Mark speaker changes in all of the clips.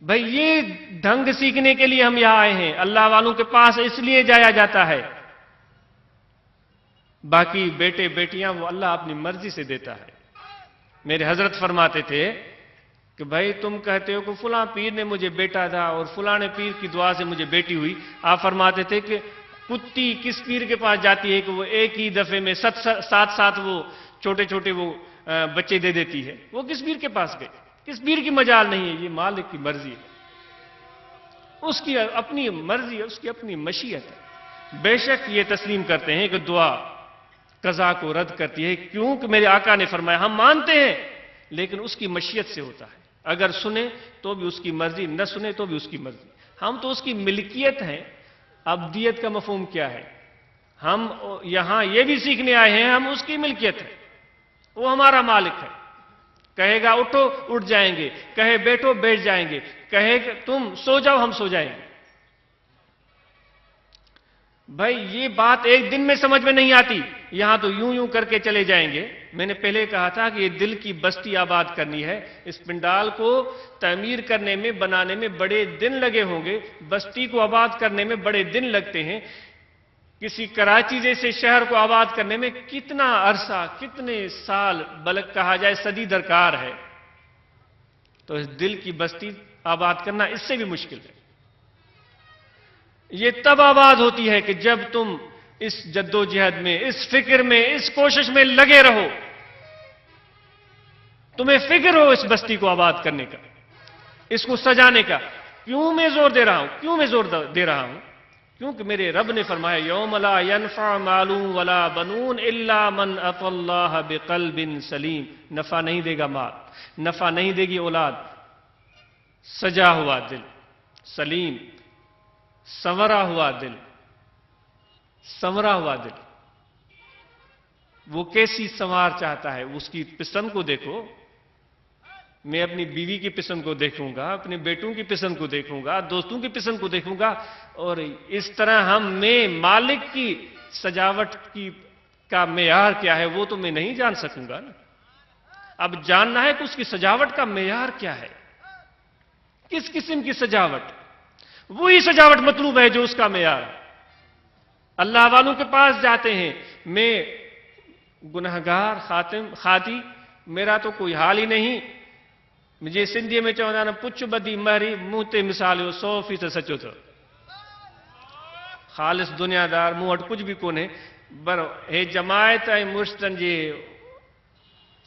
Speaker 1: بھائی یہ ڈھنگ سیکھنے کے لیے ہم یہاں آئے ہیں، اللہ والوں کے پاس اس لیے جایا جاتا ہے۔ باقی بیٹے بیٹیاں وہ اللہ اپنی مرضی سے دیتا ہے۔ میرے حضرت فرماتے تھے کہ بھائی تم کہتے ہو کہ فلاں پیر نے مجھے بیٹا تھا اور فلاں پیر کی دعا سے مجھے بیٹی ہوئی۔ آپ فرماتے تھے کہ کتی کس پیر کے پاس جاتی ہے کہ وہ ایک ہی دفعے میں ساتھ ساتھ وہ چھوٹے چھوٹے وہ بچے دے دیتی ہے؟ وہ کس پیر کے پاس گئے؟ کس پیر کی مجال نہیں ہے، یہ مالک کی مرضی ہے، اس کی اپنی مرضی ہے، اس کی اپنی مشیت ہے۔ بے شک یہ تسلیم کرتے ہیں کہ دعا قضا کو رد کرتی ہے، کیونکہ میرے آقا نے فرمایا ہم مانتے ہیں لیکن اس کی مشیت سے ہوتا ہے، اگر سنیں تو بھی اس کی مرضی، نہ سنیں تو بھی اس کی مرضی۔ ہم تو اس کی ملکیت ہیں۔ عبدیت کا مفہوم کیا ہے؟ ہم یہاں یہ بھی سیکھنے آئے ہیں ہم اس کی ملکیت ہے، وہ ہمارا مالک ہے۔ کہے گا اٹھو اٹھ جائیں گے، کہے بیٹھو بیٹھ جائیں گے، کہے کہ تم سو جاؤ ہم سو جائیں گے۔ بھائی یہ بات ایک دن میں سمجھ میں نہیں آتی، یہاں تو یوں یوں کر کے چلے جائیں گے۔ میں نے پہلے کہا تھا کہ یہ دل کی بستی آباد کرنی ہے، اس پنڈال کو تعمیر کرنے میں بنانے میں بڑے دن لگے ہوں گے، بستی کو آباد کرنے میں بڑے دن لگتے ہیں۔ کسی کراچی جیسے شہر کو آباد کرنے میں کتنا عرصہ، کتنے سال بلکہ کہا جائے صدی درکار ہے، تو اس دل کی بستی آباد کرنا اس سے بھی مشکل ہے۔ یہ تب آباد ہوتی ہے کہ جب تم اس جدوجہد میں، اس فکر میں، اس کوشش میں لگے رہو، تمہیں فکر ہو اس بستی کو آباد کرنے کا، اس کو سجانے کا۔ کیوں میں زور دے رہا ہوں؟ کیوں میں زور دے رہا ہوں؟ کیونکہ میرے رب نے فرمایا یوم لا ینفع مال ولا بنون الا من اتى اللہ بقلب سلیم۔ نفع نہیں دے گا مال، نفع نہیں دے گی اولاد، سجا ہوا دل، سلیم، سنورا ہوا دل، سنورا ہوا دل۔ وہ کیسی سنوار چاہتا ہے، اس کی پسند کو دیکھو۔ میں اپنی بیوی کی پسند کو دیکھوں گا، اپنے بیٹوں کی پسند کو دیکھوں گا، دوستوں کی پسند کو دیکھوں گا، اور اس طرح میں مالک کی سجاوٹ کا معیار کیا ہے وہ تو میں نہیں جان سکوں گا نا۔ اب جاننا ہے کہ اس کی سجاوٹ کا معیار کیا ہے، کس قسم کی سجاوٹ، وہی سجاوٹ مطلوب ہے جو اس کا معیار ہے۔ اللہ والوں کے پاس جاتے ہیں، میں گنہگار خاطی، میرا تو کوئی حال ہی نہیں، مجھے سندھی میں چوندہ نا پچھ بدی مہری منہ تے مثالیو 100% سچو تھو۔ خالص دنیا دار منہ وٹ کچھ بھی کونے، پر ہے جماعت ہے مرشدن جی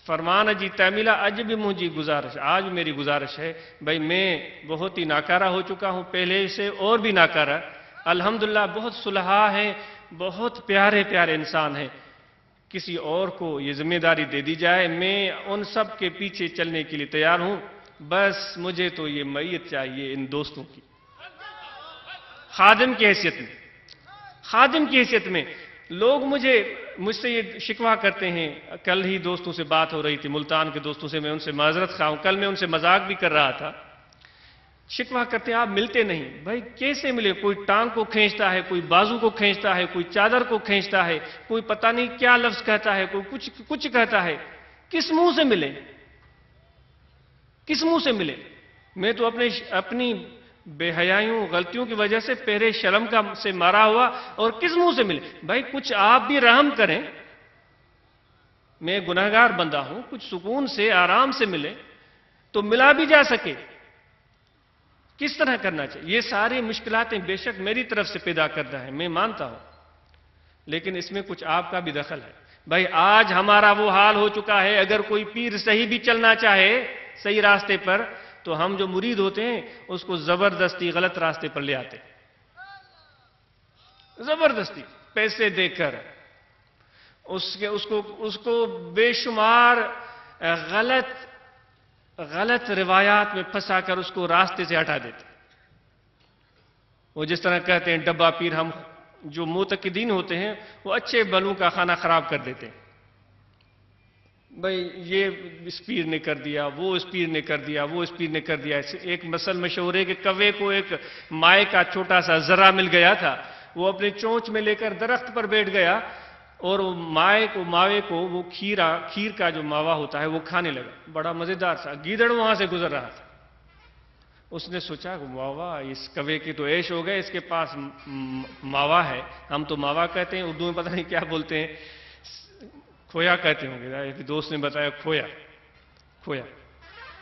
Speaker 1: فرمان جی تعمیلہ اج بھی مجھے گزارش، آج میری گزارش ہے بھائی میں بہت ہی ناکارہ ہو چکا ہوں، پہلے سے اور بھی ناکارہ۔ الحمدللہ بہت صلحاء ہیں، بہت پیارے پیارے انسان ہیں، کسی اور کو یہ ذمہ داری دے دی جائے میں ان سب کے پیچھے چلنے کے لیے تیار ہوں، بس مجھے تو یہ معیت چاہیے ان دوستوں کی، خادم کی حیثیت میں۔ خادم کی حیثیت میں لوگ مجھ سے یہ شکوہ کرتے ہیں، کل ہی دوستوں سے بات ہو رہی تھی، ملتان کے دوستوں سے، میں ان سے معذرت خواہ ہوں، کل میں ان سے مذاق بھی کر رہا تھا، شکوہ کرتے ہیں آپ ملتے نہیں۔ بھائی کیسے ملے؟ کوئی ٹانگ کو کھینچتا ہے، کوئی بازو کو کھینچتا ہے، کوئی چادر کو کھینچتا ہے، کوئی پتہ نہیں کیا لفظ کہتا ہے، کوئی کچھ کہتا ہے، کس منہ سے ملے؟ کس منہ سے ملے؟ میں تو اپنی بے حیائیوں غلطیوں کی وجہ سے پہرے شرم سے مارا ہوا، اور کس منہ سے ملے؟ بھائی کچھ آپ بھی رحم کریں، میں گنہگار بندہ ہوں، کچھ سکون سے آرام سے ملے تو ملا بھی جا سکے۔ کس طرح کرنا چاہیے؟ یہ ساری مشکلاتیں بے شک میری طرف سے پیدا کرتا ہے، میں مانتا ہوں، لیکن اس میں کچھ آپ کا بھی دخل ہے۔ بھائی آج ہمارا وہ حال ہو چکا ہے، اگر کوئی پیر صحیح بھی چلنا چاہے صحیح راستے پر تو ہم جو مرید ہوتے ہیں اس کو زبردستی غلط راستے پر لے آتے، زبردستی پیسے دے کر اس کو بے شمار غلط روایات میں پھنسا کر اس کو راستے سے ہٹا دیتے۔ وہ جس طرح کہتے ہیں ڈبہ پیر، ہم جو معتقدین ہوتے ہیں وہ اچھے بلوں کا کھانا خراب کر دیتے ہیں۔ بھئی یہ اس پیر نے کر دیا، وہ اس پیر نے کر دیا، وہ اس پیر نے کر دیا۔ ایک مثل مشہور ہے کہ کوے کو ایک مائع کا چھوٹا سا ذرہ مل گیا تھا، وہ اپنے چونچ میں لے کر درخت پر بیٹھ گیا اور ماوے کو وہ کھیر کا جو ماوا ہوتا ہے وہ کھانے لگا، بڑا مزیدار سا۔ گیدڑ وہاں سے گزر رہا تھا، اس نے سوچا واہ واہ اس کوے کی تو عیش ہو گئے، اس کے پاس ماوا ہے، ہم تو ماوا کہتے ہیں، اردو میں پتہ نہیں کیا بولتے ہیں، کھویا کہتے ہوں گے، ایک دوست نے بتایا کھویا کھویا،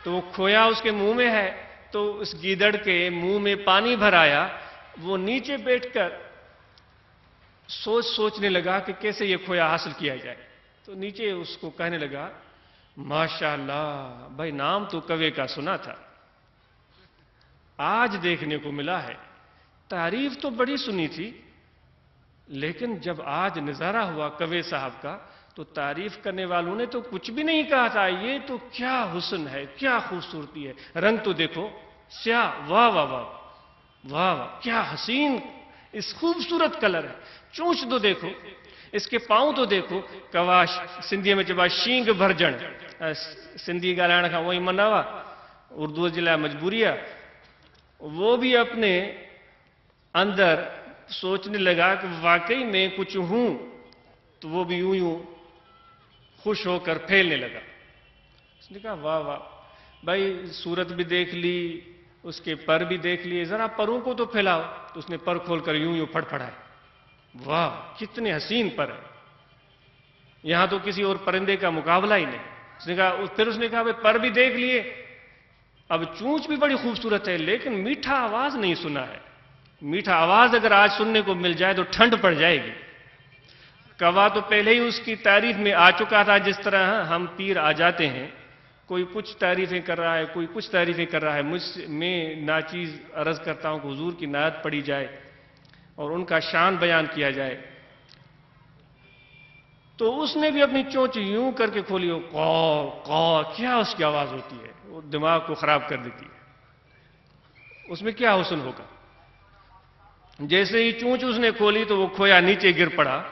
Speaker 1: تو وہ کھویا اس کے منہ میں ہے، تو اس گیدڑ کے منہ میں پانی بھر آیا، وہ نیچے بیٹھ کر سوچنے لگا کہ کیسے یہ کھویا حاصل کیا جائے، تو نیچے اس کو کہنے لگا ماشاءاللہ بھائی نام تو کوے کا سنا تھا، آج دیکھنے کو ملا ہے، تعریف تو بڑی سنی تھی، لیکن جب آج نظارہ ہوا کوے صاحب کا تو تعریف کرنے والوں نے تو کچھ بھی نہیں کہا تھا، یہ تو کیا حسن ہے، کیا خوبصورتی ہے، رنگ تو دیکھو سیاہ، واہ واہ واہ واہ واہ کیا حسین اس خوبصورت کلر ہے، چونچ تو دیکھو، اس کے پاؤں تو دیکھو، کواش سندھی میں چبا شینگ بھرجن، سندھی گالائن کا وہی مناوا، اردو جلا مجبوری ہے، وہ بھی اپنے اندر سوچنے لگا کہ واقعی میں کچھ ہوں، تو وہ بھی یوں یوں خوش ہو کر پھیلنے لگا، اس نے کہا واہ واہ بھائی صورت بھی دیکھ لی، اس کے پر بھی دیکھ لیے، ذرا پروں کو تو پھیلاؤ، تو اس نے پر کھول کر یوں یوں پھڑپھڑائے، واہ کتنے حسین پر ہے، یہاں تو کسی اور پرندے کا مقابلہ ہی نہیں، پھر اس نے کہا بھائی پر بھی دیکھ لیے، اب چونچ بھی بڑی خوبصورت ہے، لیکن میٹھا آواز نہیں سنا ہے، میٹھا آواز اگر آج سننے کو مل جائے تو ٹھنڈ پڑ جائے گی، کوا تو پہلے ہی اس کی تعریف میں آ چکا تھا، جس طرح ہم پیر آ جاتے ہیں، کوئی کچھ تعریفیں کر رہا ہے، کوئی کچھ تعریفیں کر رہا ہے، میں ناچیز عرض کرتا ہوں کہ حضور کی نعت پڑھی جائے اور ان کا شان بیان کیا جائے، تو اس نے بھی اپنی چونچ یوں کر کے کھولی، کیا اس کی آواز ہوتی ہے، وہ دماغ کو خراب کر دیتی ہے، اس میں کیا حسن ہوگا، جیسے ہی چونچ اس نے کھولی تو وہ کھویا نیچے گر پڑا،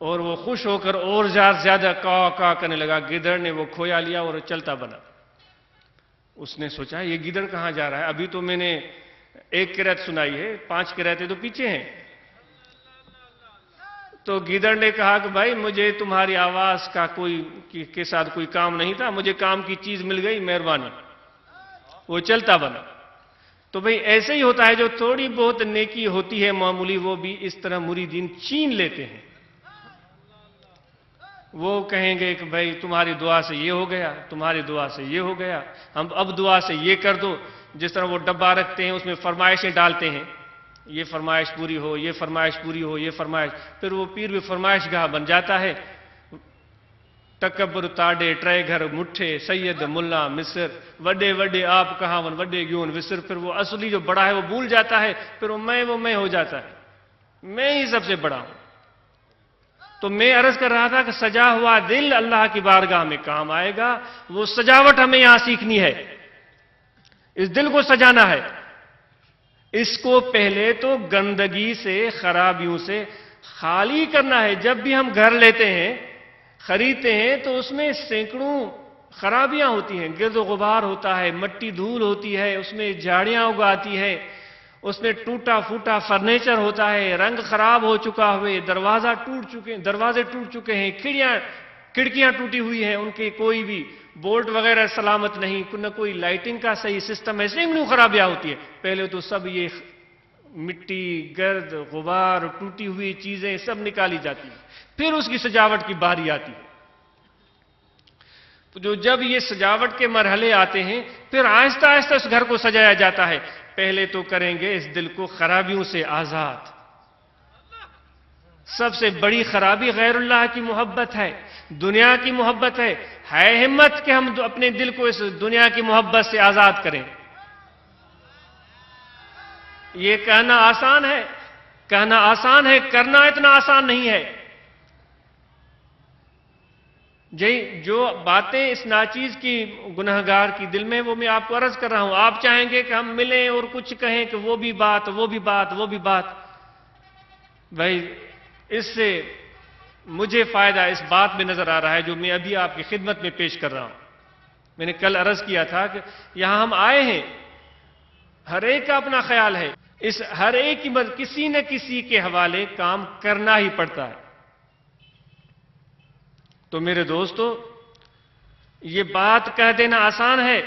Speaker 1: اور وہ خوش ہو کر اور زیادہ کا کرنے لگا، گیدڑ نے وہ کھویا لیا اور چلتا بنا، اس نے سوچا یہ گیدڑ کہاں جا رہا ہے، ابھی تو میں نے ایک قرات سنائی ہے، 5 قراتیں تو پیچھے ہیں، تو گیدڑ نے کہا کہ بھائی مجھے تمہاری آواز کا کے ساتھ کوئی کام نہیں تھا، مجھے کام کی چیز مل گئی، مہربانی، وہ چلتا بنا، تو بھئی ایسے ہی ہوتا ہے، جو تھوڑی بہت نیکی ہوتی ہے معمولی، وہ بھی اس طرح مریدین چھین لیتے ہیں، وہ کہیں گے کہ بھائی تمہاری دعا سے یہ ہو گیا، تمہاری دعا سے یہ ہو گیا، ہم اب دعا سے یہ کر دو، جس طرح وہ ڈبہ رکھتے ہیں اس میں فرمائشیں ڈالتے ہیں، یہ فرمائش پوری ہو، یہ فرمائش پوری ہو، یہ فرمائش، پھر وہ پیر بھی فرمائش گاہ بن جاتا ہے، تکبر تاڑے ٹرے گھر مٹھے سید ملا مصر، وڈے وڈے آپ کہاون وڈے گیون وسر، پھر وہ اصلی جو بڑا ہے وہ بھول جاتا ہے، پھر وہ میں ہو جاتا ہے، میں ہی سب سے بڑا ہوں، تو میں عرض کر رہا تھا کہ سجا ہوا دل اللہ کی بارگاہ میں کام آئے گا، وہ سجاوٹ ہمیں یہاں سیکھنی ہے، اس دل کو سجانا ہے، اس کو پہلے تو گندگی سے خرابیوں سے خالی کرنا ہے، جب بھی ہم گھر لیتے ہیں خریدتے ہیں تو اس میں سینکڑوں خرابیاں ہوتی ہیں، گرد و غبار ہوتا ہے، مٹی دھول ہوتی ہے، اس میں جھاڑیاں اگاتی ہے، اس میں ٹوٹا پھوٹا فرنیچر ہوتا ہے، رنگ خراب ہو چکا ہوئے، دروازے ٹوٹ چکے ہیں، کھڑکیاں ٹوٹی ہوئی ہیں، ان کے کوئی بھی بولٹ وغیرہ سلامت نہیں، نہ کوئی لائٹنگ کا صحیح سسٹم ہے، سینکڑوں خرابیاں ہوتی ہے، پہلے تو سب یہ مٹی گرد غبار ٹوٹی ہوئی چیزیں سب نکالی جاتی ہیں، پھر اس کی سجاوٹ کی باری آتی ہے، تو جب یہ سجاوٹ کے مرحلے آتے ہیں پھر آہستہ آہستہ اس گھر کو سجایا جاتا ہے، پہلے تو کریں گے اس دل کو خرابیوں سے آزاد، سب سے بڑی خرابی غیر اللہ کی محبت ہے، دنیا کی محبت ہے ہمت کہ ہم اپنے دل کو اس دنیا کی محبت سے آزاد کریں، یہ کہنا آسان ہے، کرنا اتنا آسان نہیں ہے، جو باتیں اس ناچیز کی گنہگار کی دل میں، وہ میں آپ کو عرض کر رہا ہوں، آپ چاہیں گے کہ ہم ملیں اور کچھ کہیں کہ وہ بھی بات، بھائی اس سے مجھے فائدہ اس بات میں نظر آ رہا ہے جو میں ابھی آپ کی خدمت میں پیش کر رہا ہوں، میں نے کل عرض کیا تھا کہ یہاں ہم آئے ہیں، ہر ایک کا اپنا خیال ہے، اس ہر ایک کی کسی نہ کسی کے حوالے کام کرنا ہی پڑتا ہے، تو میرے دوستو یہ بات کہہ دینا آسان ہے،